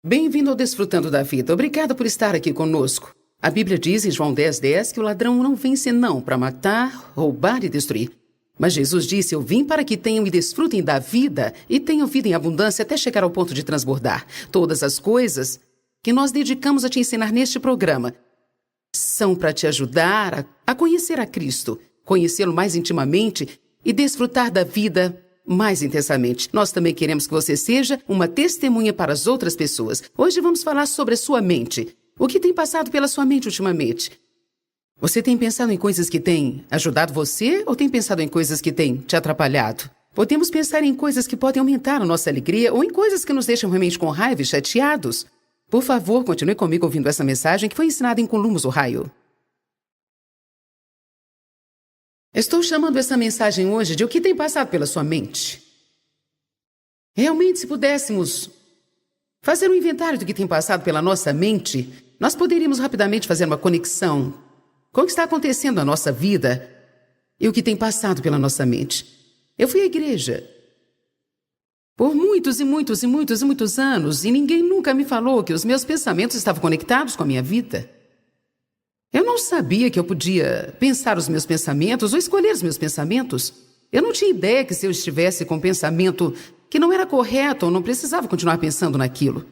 Bem-vindo ao Desfrutando da Vida. Obrigada por estar aqui conosco. A Bíblia diz em João 10:10 que o ladrão não vem senão para matar, roubar e destruir. Mas Jesus disse: eu vim para que tenham e desfrutem da vida e tenham vida em abundância até chegar ao ponto de transbordar. Todas as coisas que nós dedicamos a te ensinar neste programa são para te ajudar a conhecer a Cristo, conhecê-lo mais intimamente e desfrutar da vida mais intensamente. Nós também queremos que você seja uma testemunha para as outras pessoas. Hoje vamos falar sobre a sua mente. O que tem passado pela sua mente ultimamente? Você tem pensado em coisas que têm ajudado você ou tem pensado em coisas que têm te atrapalhado? Podemos pensar em coisas que podem aumentar a nossa alegria ou em coisas que nos deixam realmente com raiva e chateados. Por favor, continue comigo ouvindo essa mensagem que foi ensinada em Columbus, Ohio. Estou chamando essa mensagem hoje de o que tem passado pela sua mente. Realmente, se pudéssemos fazer um inventário do que tem passado pela nossa mente, nós poderíamos rapidamente fazer uma conexão com o que está acontecendo na nossa vida e o que tem passado pela nossa mente. Eu fui à igreja por muitos anos e ninguém nunca me falou que os meus pensamentos estavam conectados com a minha vida. Eu não sabia que eu podia pensar os meus pensamentos ou escolher os meus pensamentos. Eu não tinha ideia que se eu estivesse com um pensamento que não era correto, eu não precisava continuar pensando naquilo.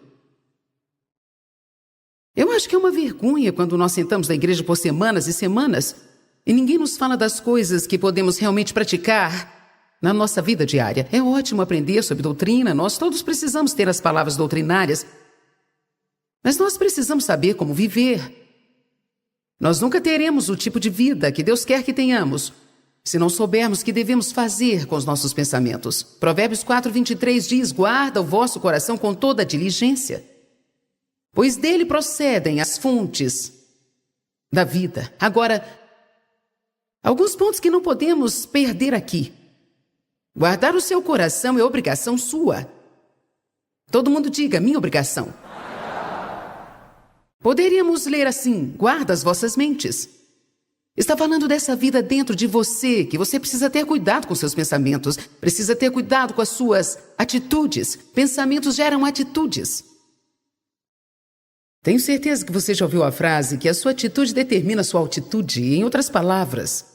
Eu acho que é uma vergonha quando nós sentamos na igreja por semanas e semanas e ninguém nos fala das coisas que podemos realmente praticar na nossa vida diária. É ótimo aprender sobre doutrina, nós todos precisamos ter as palavras doutrinárias, mas nós precisamos saber como viver. Nós nunca teremos o tipo de vida que Deus quer que tenhamos se não soubermos o que devemos fazer com os nossos pensamentos. Provérbios 4:23 diz: guarda o vosso coração com toda a diligência, pois dele procedem as fontes da vida. Agora, alguns pontos que não podemos perder aqui. Guardar o seu coração é obrigação sua. Todo mundo diga: minha obrigação. Poderíamos ler assim: guarda as vossas mentes. Está falando dessa vida dentro de você, que você precisa ter cuidado com seus pensamentos, precisa ter cuidado com as suas atitudes. Pensamentos geram atitudes. Tenho certeza que você já ouviu a frase que a sua atitude determina a sua altitude. Em outras palavras,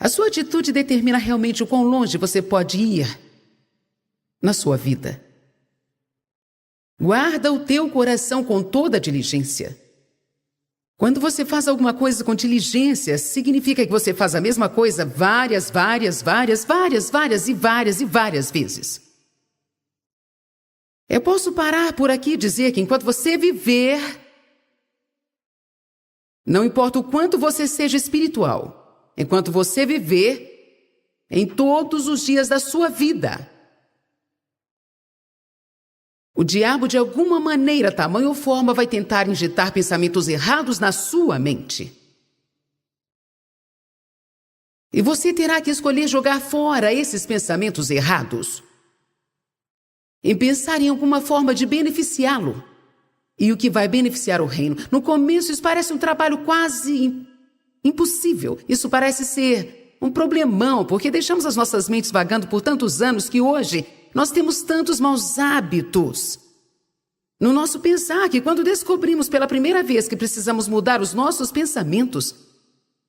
a sua atitude determina realmente o quão longe você pode ir na sua vida. Guarda o teu coração com toda a diligência. Quando você faz alguma coisa com diligência, significa que você faz a mesma coisa várias vezes. Eu posso parar por aqui e dizer que enquanto você viver, não importa o quanto você seja espiritual, enquanto você viver, em todos os dias da sua vida, o diabo, de alguma maneira, tamanho ou forma, vai tentar injetar pensamentos errados na sua mente. E você terá que escolher jogar fora esses pensamentos errados e pensar em alguma forma de beneficiá-lo. E o que vai beneficiar o reino? No começo, isso parece um trabalho quase impossível. Isso parece ser um problemão, porque deixamos as nossas mentes vagando por tantos anos que hoje nós temos tantos maus hábitos no nosso pensar que quando descobrimos pela primeira vez que precisamos mudar os nossos pensamentos,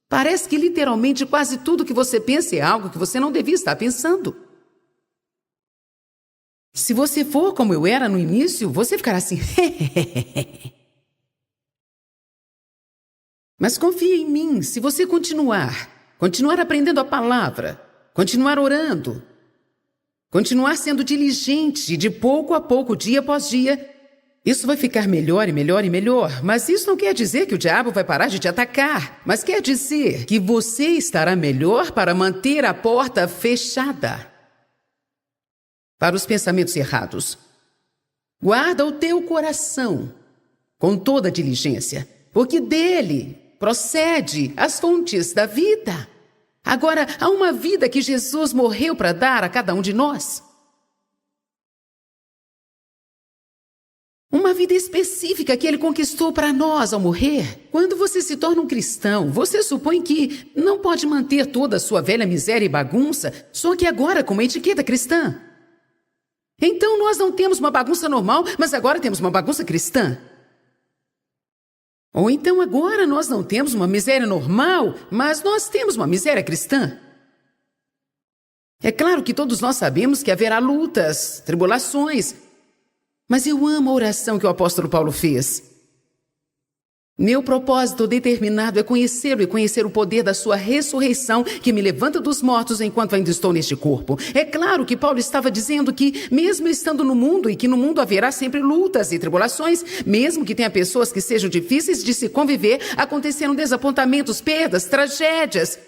parece que literalmente quase tudo que você pensa é algo que você não devia estar pensando. Se você for como eu era no início, você ficará assim. Mas confie em mim, se você continuar aprendendo a palavra, continuar orando, continuar sendo diligente de pouco a pouco, dia após dia, isso vai ficar melhor e melhor e melhor. Mas isso não quer dizer que o diabo vai parar de te atacar. Mas quer dizer que você estará melhor para manter a porta fechada para os pensamentos errados. Guarda o teu coração com toda diligência, porque dele procede as fontes da vida. Agora, há uma vida que Jesus morreu para dar a cada um de nós. Uma vida específica que ele conquistou para nós ao morrer. Quando você se torna um cristão, você supõe que não pode manter toda a sua velha miséria e bagunça, só que agora com uma etiqueta cristã. Então nós não temos uma bagunça normal, mas agora temos uma bagunça cristã. Ou então agora nós não temos uma miséria normal, mas nós temos uma miséria cristã. É claro que todos nós sabemos que haverá lutas, tribulações, mas eu amo a oração que o apóstolo Paulo fez. Meu propósito determinado é conhecê-lo e conhecer o poder da sua ressurreição que me levanta dos mortos enquanto ainda estou neste corpo. É claro que Paulo estava dizendo que, mesmo estando no mundo e que no mundo haverá sempre lutas e tribulações, mesmo que tenha pessoas que sejam difíceis de se conviver, acontecerão desapontamentos, perdas, tragédias,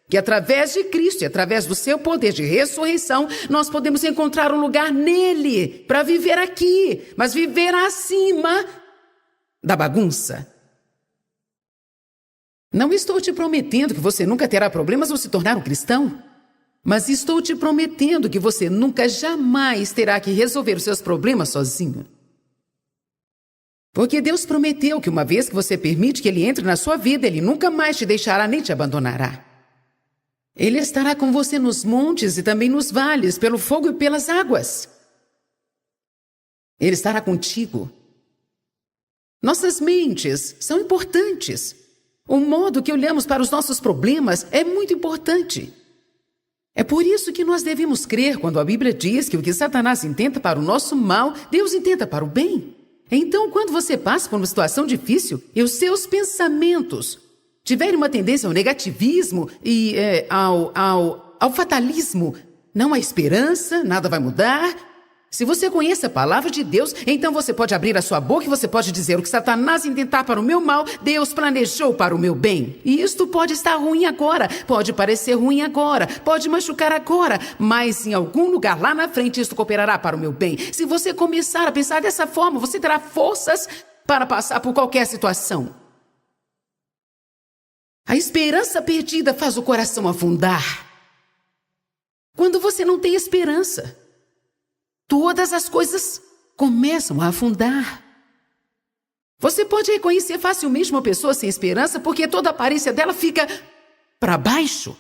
que através de Cristo e através do seu poder de ressurreição, nós podemos encontrar um lugar nele para viver aqui, mas viver acima da bagunça. Não estou te prometendo que você nunca terá problemas ao se tornar um cristão, mas estou te prometendo que você nunca jamais terá que resolver os seus problemas sozinho. Porque Deus prometeu que uma vez que você permite que Ele entre na sua vida, Ele nunca mais te deixará nem te abandonará. Ele estará com você nos montes e também nos vales, pelo fogo e pelas águas. Ele estará contigo. Nossas mentes são importantes. O modo que olhamos para os nossos problemas é muito importante. É por isso que nós devemos crer quando a Bíblia diz que o que Satanás intenta para o nosso mal, Deus intenta para o bem. Então, quando você passa por uma situação difícil e os seus pensamentos tiverem uma tendência ao negativismo e ao fatalismo, não há esperança, nada vai mudar. Se você conhece a palavra de Deus, então você pode abrir a sua boca e você pode dizer: o que Satanás intentar para o meu mal, Deus planejou para o meu bem. E isto pode estar ruim agora, pode parecer ruim agora, pode machucar agora, mas em algum lugar lá na frente isto cooperará para o meu bem. Se você começar a pensar dessa forma, você terá forças para passar por qualquer situação. A esperança perdida faz o coração afundar. Quando você não tem esperança, todas as coisas começam a afundar. Você pode reconhecer facilmente uma pessoa sem esperança porque toda a aparência dela fica para baixo.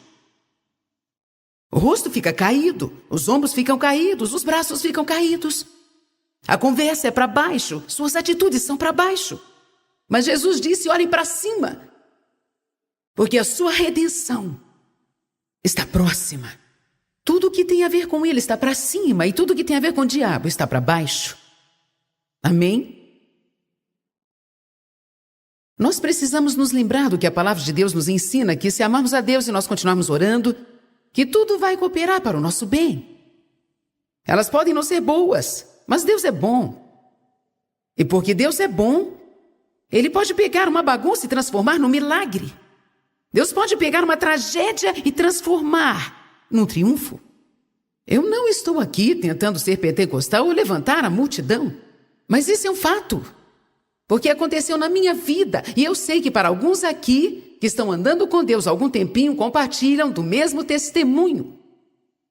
O rosto fica caído, os ombros ficam caídos, os braços ficam caídos. A conversa é para baixo, suas atitudes são para baixo. Mas Jesus disse: olhem para cima, porque a sua redenção está próxima. Tudo que tem a ver com ele está para cima e tudo que tem a ver com o diabo está para baixo. Amém? Nós precisamos nos lembrar do que a palavra de Deus nos ensina, que se amarmos a Deus e nós continuarmos orando, que tudo vai cooperar para o nosso bem. Elas podem não ser boas, mas Deus é bom. E porque Deus é bom, Ele pode pegar uma bagunça e transformar num milagre. Deus pode pegar uma tragédia e transformar num triunfo. Eu não estou aqui tentando ser pentecostal ou levantar a multidão, mas isso é um fato, porque aconteceu na minha vida, e eu sei que para alguns aqui, que estão andando com Deus há algum tempinho, compartilham do mesmo testemunho.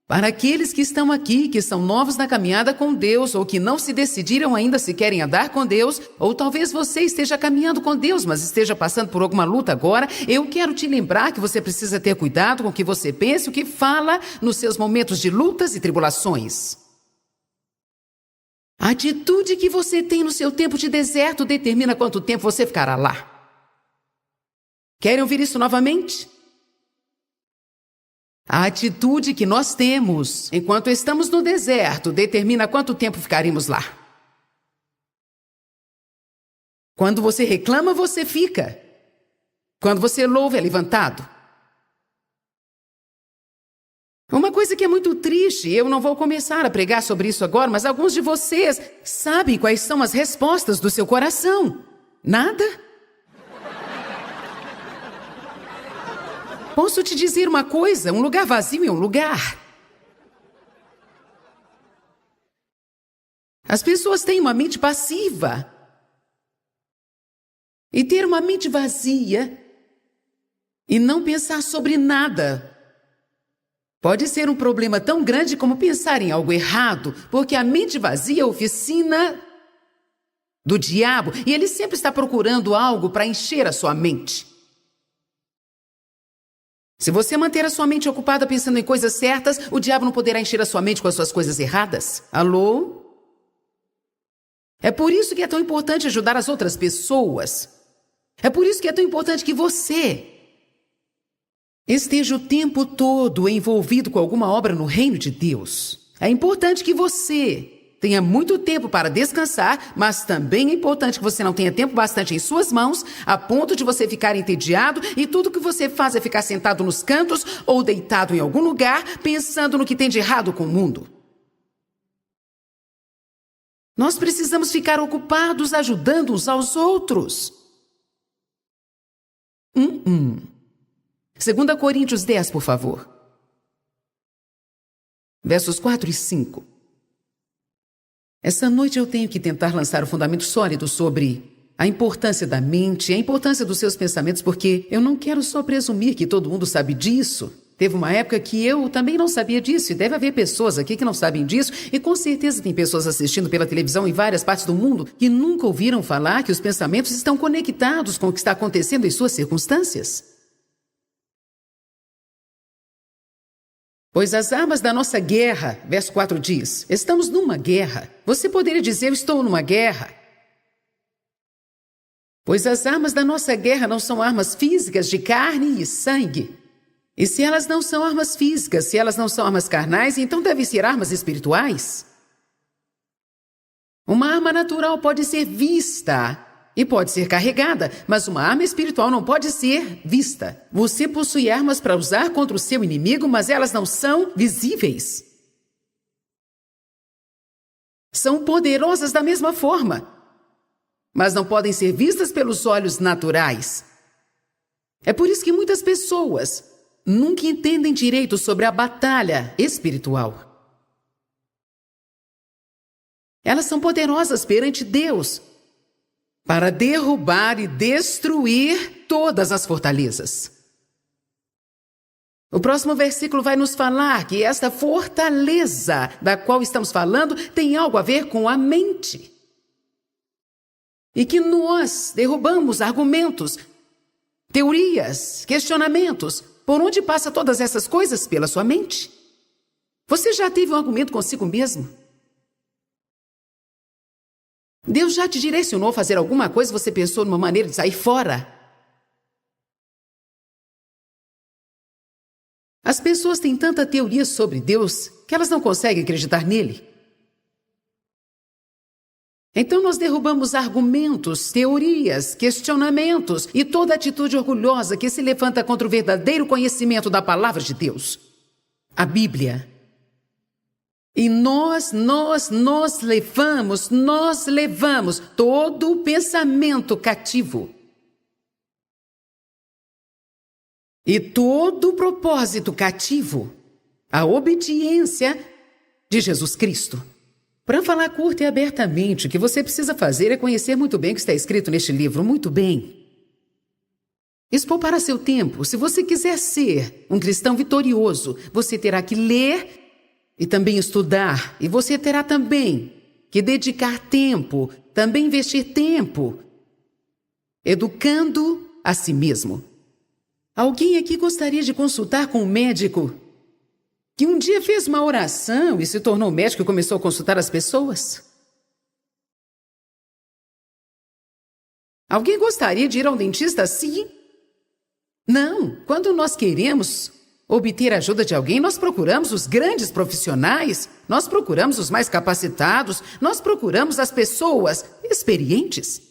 Para aqueles que estão aqui, que são novos na caminhada com Deus, ou que não se decidiram ainda se querem andar com Deus, ou talvez você esteja caminhando com Deus, mas esteja passando por alguma luta agora, eu quero te lembrar que você precisa ter cuidado com o que você pensa e o que fala nos seus momentos de lutas e tribulações. A atitude que você tem no seu tempo de deserto determina quanto tempo você ficará lá. Querem ouvir isso novamente? A atitude que nós temos enquanto estamos no deserto determina quanto tempo ficaremos lá. Quando você reclama, você fica. Quando você louva, é levantado. Uma coisa que é muito triste, eu não vou começar a pregar sobre isso agora, mas alguns de vocês sabem quais são as respostas do seu coração. Nada? Posso te dizer uma coisa, um lugar vazio é um lugar. As pessoas têm uma mente passiva. E ter uma mente vazia e não pensar sobre nada pode ser um problema tão grande como pensar em algo errado, porque a mente vazia é a oficina do diabo e ele sempre está procurando algo para encher a sua mente. Se você manter a sua mente ocupada pensando em coisas certas, o diabo não poderá encher a sua mente com as suas coisas erradas. Alô? É por isso que é tão importante ajudar as outras pessoas. É por isso que é tão importante que você esteja o tempo todo envolvido com alguma obra no reino de Deus. É importante que você tenha muito tempo para descansar, mas também é importante que você não tenha tempo bastante em suas mãos, a ponto de você ficar entediado e tudo que você faz é ficar sentado nos cantos ou deitado em algum lugar, pensando no que tem de errado com o mundo. Nós precisamos ficar ocupados ajudando uns aos outros. 2 Coríntios 10, por favor. Versos 4 e 5. Essa noite eu tenho que tentar lançar o fundamento sólido sobre a importância da mente, a importância dos seus pensamentos, porque eu não quero só presumir que todo mundo sabe disso. Teve uma época que eu também não sabia disso, e deve haver pessoas aqui que não sabem disso, e com certeza tem pessoas assistindo pela televisão em várias partes do mundo que nunca ouviram falar que os pensamentos estão conectados com o que está acontecendo em suas circunstâncias. Pois as armas da nossa guerra, verso 4 diz, estamos numa guerra. Você poderia dizer, eu estou numa guerra. Pois as armas da nossa guerra não são armas físicas de carne e sangue. E se elas não são armas físicas, se elas não são armas carnais, então devem ser armas espirituais. Uma arma natural pode ser vista e pode ser carregada, mas uma arma espiritual não pode ser vista. Você possui armas para usar contra o seu inimigo, mas elas não são visíveis. São poderosas da mesma forma, mas não podem ser vistas pelos olhos naturais. É por isso que muitas pessoas nunca entendem direito sobre a batalha espiritual. Elas são poderosas perante Deus para derrubar e destruir todas as fortalezas. O próximo versículo vai nos falar que esta fortaleza da qual estamos falando tem algo a ver com a mente. E que nós derrubamos argumentos, teorias, questionamentos. Por onde passa todas essas coisas? Pela sua mente. Você já teve um argumento consigo mesmo? Deus já te direcionou a fazer alguma coisa e você pensou numa maneira de sair fora? As pessoas têm tanta teoria sobre Deus que elas não conseguem acreditar nele. Então nós derrubamos argumentos, teorias, questionamentos e toda atitude orgulhosa que se levanta contra o verdadeiro conhecimento da palavra de Deus, a Bíblia. E nós levamos todo o pensamento cativo e todo o propósito cativo à obediência de Jesus Cristo. Para falar curta e abertamente, o que você precisa fazer é conhecer muito bem o que está escrito neste livro, muito bem. Isso poupará seu tempo. Se você quiser ser um cristão vitorioso, você terá que ler e também estudar. E você terá também que dedicar tempo, também investir tempo, educando a si mesmo. Alguém aqui gostaria de consultar com um médico que um dia fez uma oração e se tornou médico e começou a consultar as pessoas? Alguém gostaria de ir a um dentista assim? Não. Quando nós queremos obter a ajuda de alguém, nós procuramos os grandes profissionais, nós procuramos os mais capacitados, nós procuramos as pessoas experientes.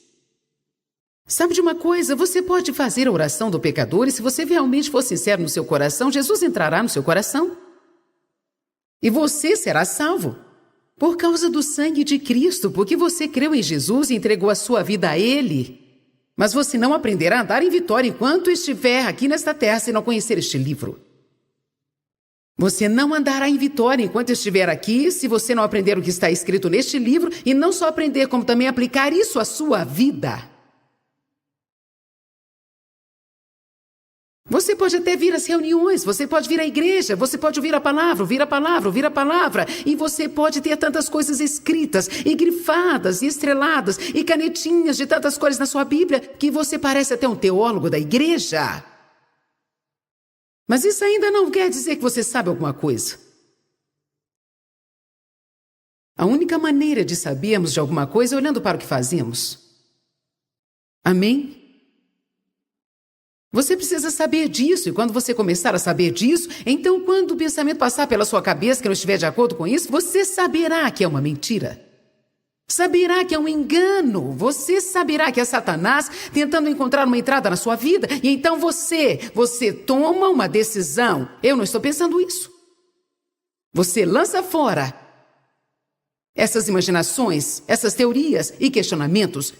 Sabe de uma coisa? Você pode fazer a oração do pecador e se você realmente for sincero no seu coração, Jesus entrará no seu coração. E você será salvo por causa do sangue de Cristo, porque você creu em Jesus e entregou a sua vida a Ele. Mas você não aprenderá a andar em vitória enquanto estiver aqui nesta terra se não conhecer este livro. Você não andará em vitória enquanto estiver aqui se você não aprender o que está escrito neste livro e não só aprender, como também aplicar isso à sua vida. Você pode até vir às reuniões, você pode vir à igreja, você pode ouvir a palavra, e você pode ter tantas coisas escritas, e grifadas, e estreladas, e canetinhas de tantas cores na sua Bíblia, que você parece até um teólogo da igreja. Mas isso ainda não quer dizer que você sabe alguma coisa. A única maneira de sabermos de alguma coisa é olhando para o que fazemos. Amém? Você precisa saber disso, e quando você começar a saber disso, então quando o pensamento passar pela sua cabeça que não estiver de acordo com isso, você saberá que é uma mentira. Saberá que é um engano. Você saberá que é Satanás tentando encontrar uma entrada na sua vida, e então você toma uma decisão. Eu não estou pensando isso. Você lança fora essas imaginações, essas teorias e questionamentos,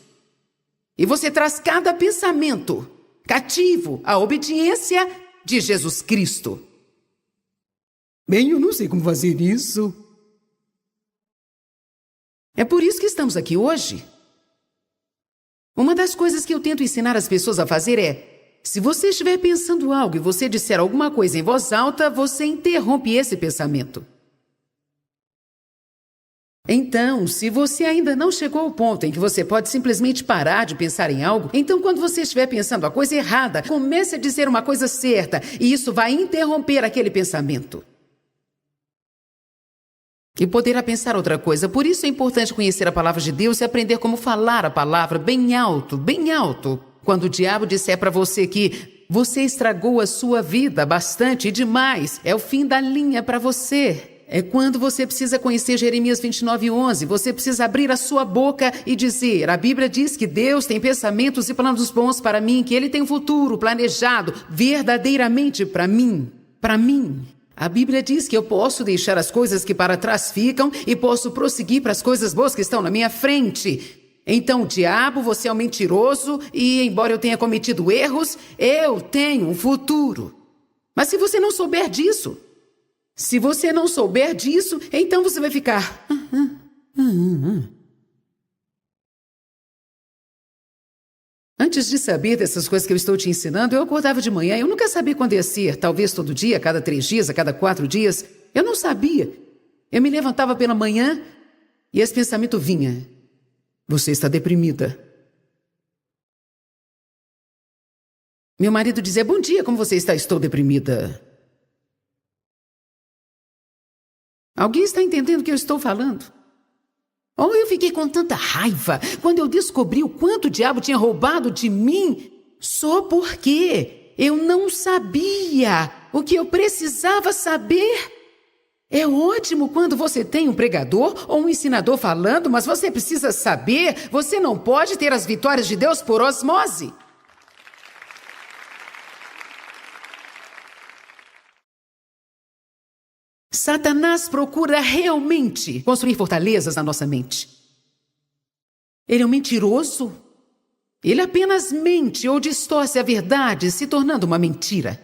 e você traz cada pensamento cativo à obediência de Jesus Cristo. Bem, eu não sei como fazer isso. É por isso que estamos aqui hoje. Uma das coisas que eu tento ensinar as pessoas a fazer é, se você estiver pensando algo e você disser alguma coisa em voz alta, você interrompe esse pensamento. Então, se você ainda não chegou ao ponto em que você pode simplesmente parar de pensar em algo, então quando você estiver pensando a coisa errada, comece a dizer uma coisa certa, e isso vai interromper aquele pensamento. E poderá pensar outra coisa. Por isso é importante conhecer a palavra de Deus e aprender como falar a palavra bem alto, bem alto. Quando o diabo disser para você que você estragou a sua vida bastante e demais, é o fim da linha para você. É quando você precisa conhecer Jeremias 29:11. Você precisa abrir a sua boca e dizer, a Bíblia diz que Deus tem pensamentos e planos bons para mim, que Ele tem um futuro planejado verdadeiramente para mim. Para mim. A Bíblia diz que eu posso deixar as coisas que para trás ficam e posso prosseguir para as coisas boas que estão na minha frente. Então, diabo, você é um mentiroso e, embora eu tenha cometido erros, eu tenho um futuro. Mas se você não souber disso, então você vai ficar... Antes de saber dessas coisas que eu estou te ensinando, eu acordava de manhã, eu nunca sabia quando ia ser, talvez todo dia, a cada 3 dias, a cada 4 dias. Eu não sabia. Eu me levantava pela manhã e esse pensamento vinha. Você está deprimida. Meu marido dizia, bom dia, como você está? Estou deprimida. Alguém está entendendo o que eu estou falando? Oh, eu fiquei com tanta raiva quando eu descobri o quanto o diabo tinha roubado de mim, só porque eu não sabia o que eu precisava saber. É ótimo quando você tem um pregador ou um ensinador falando, mas você precisa saber, você não pode ter as vitórias de Deus por osmose. Satanás procura realmente construir fortalezas na nossa mente. Ele é um mentiroso. Ele apenas mente ou distorce a verdade, se tornando uma mentira.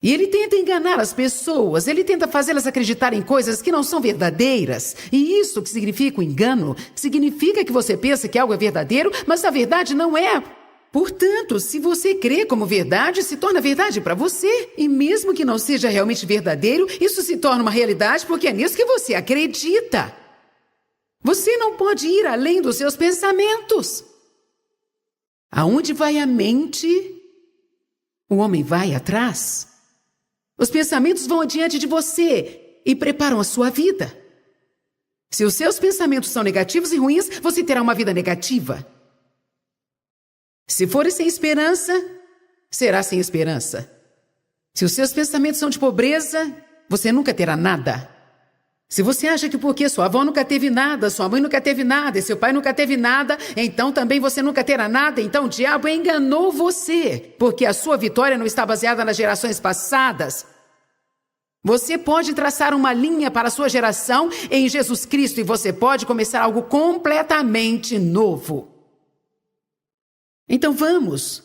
E ele tenta enganar as pessoas, ele tenta fazê-las acreditarem em coisas que não são verdadeiras. E isso que significa o engano, significa que você pensa que algo é verdadeiro, mas a verdade não é. Portanto, se você crê como verdade, se torna verdade para você. E mesmo que não seja realmente verdadeiro, isso se torna uma realidade porque é nisso que você acredita. Você não pode ir além dos seus pensamentos. Aonde vai a mente, o homem vai atrás. Os pensamentos vão adiante de você e preparam a sua vida. Se os seus pensamentos são negativos e ruins, você terá uma vida negativa. Se for sem esperança, será sem esperança. Se os seus pensamentos são de pobreza, você nunca terá nada. Se você acha que porque sua avó nunca teve nada, sua mãe nunca teve nada e seu pai nunca teve nada, então também você nunca terá nada, então o diabo enganou você, porque a sua vitória não está baseada nas gerações passadas. Você pode traçar uma linha para a sua geração em Jesus Cristo e você pode começar algo completamente novo. Então vamos.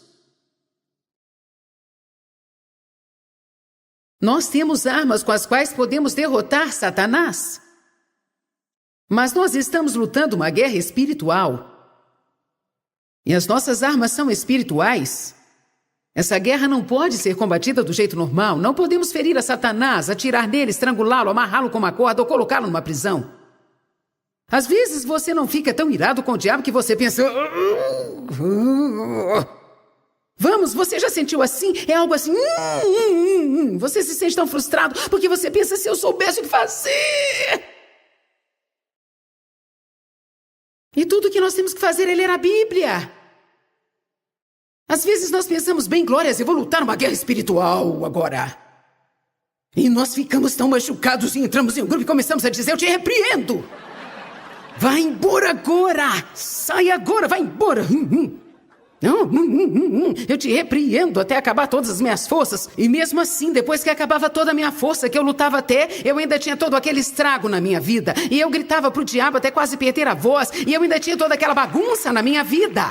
Nós temos armas com as quais podemos derrotar Satanás. Mas nós estamos lutando uma guerra espiritual. E as nossas armas são espirituais. Essa guerra não pode ser combatida do jeito normal. Não podemos ferir a Satanás, atirar nele, estrangulá-lo, amarrá-lo com uma corda ou colocá-lo numa prisão. Às vezes você não fica tão irado com o diabo que você pensa... Vamos, você já sentiu assim? É algo assim. Você se sente tão frustrado porque você pensa, se eu soubesse o que fazer. E tudo o que nós temos que fazer é ler a Bíblia. Às vezes nós pensamos, bem, glórias, eu vou lutar numa guerra espiritual agora. E nós ficamos tão machucados e entramos em um grupo e começamos a dizer, eu te repreendo. Vai embora agora. Sai agora, vai embora. Não, eu te repreendo até acabar todas as minhas forças. E mesmo assim, depois que acabava toda a minha força, que eu lutava até, eu ainda tinha todo aquele estrago na minha vida. E eu gritava pro diabo até quase perder a voz. E eu ainda tinha toda aquela bagunça na minha vida.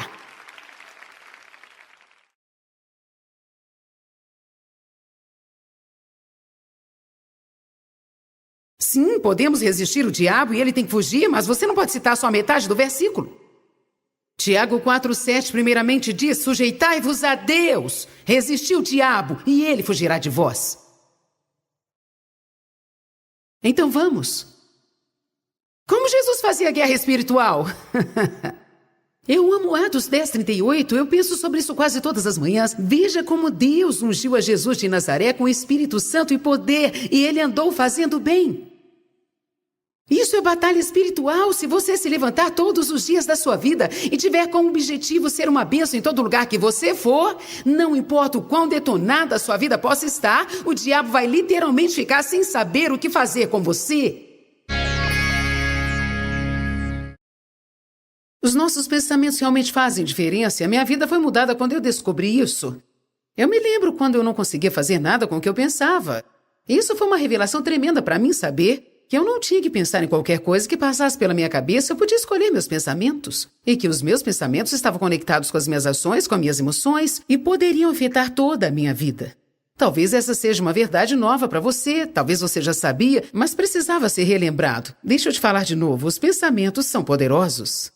Sim, podemos resistir o diabo e ele tem que fugir, mas você não pode citar só a metade do versículo. Tiago 4,7 primeiramente diz, sujeitai-vos a Deus, resisti o diabo e ele fugirá de vós. Então vamos. Como Jesus fazia guerra espiritual? Eu amo Atos 10:38, eu penso sobre isso quase todas as manhãs. Veja como Deus ungiu a Jesus de Nazaré com Espírito Santo e poder, e ele andou fazendo bem. Isso é batalha espiritual. Se você se levantar todos os dias da sua vida e tiver como objetivo ser uma bênção em todo lugar que você for, não importa o quão detonada a sua vida possa estar, o diabo vai literalmente ficar sem saber o que fazer com você. Os nossos pensamentos realmente fazem diferença e a minha vida foi mudada quando eu descobri isso. Eu me lembro quando eu não conseguia fazer nada com o que eu pensava. Isso foi uma revelação tremenda para mim saber que eu não tinha que pensar em qualquer coisa que passasse pela minha cabeça, eu podia escolher meus pensamentos. E que os meus pensamentos estavam conectados com as minhas ações, com as minhas emoções, e poderiam afetar toda a minha vida. Talvez essa seja uma verdade nova para você, talvez você já sabia, mas precisava ser relembrado. Deixa eu te falar de novo, os pensamentos são poderosos.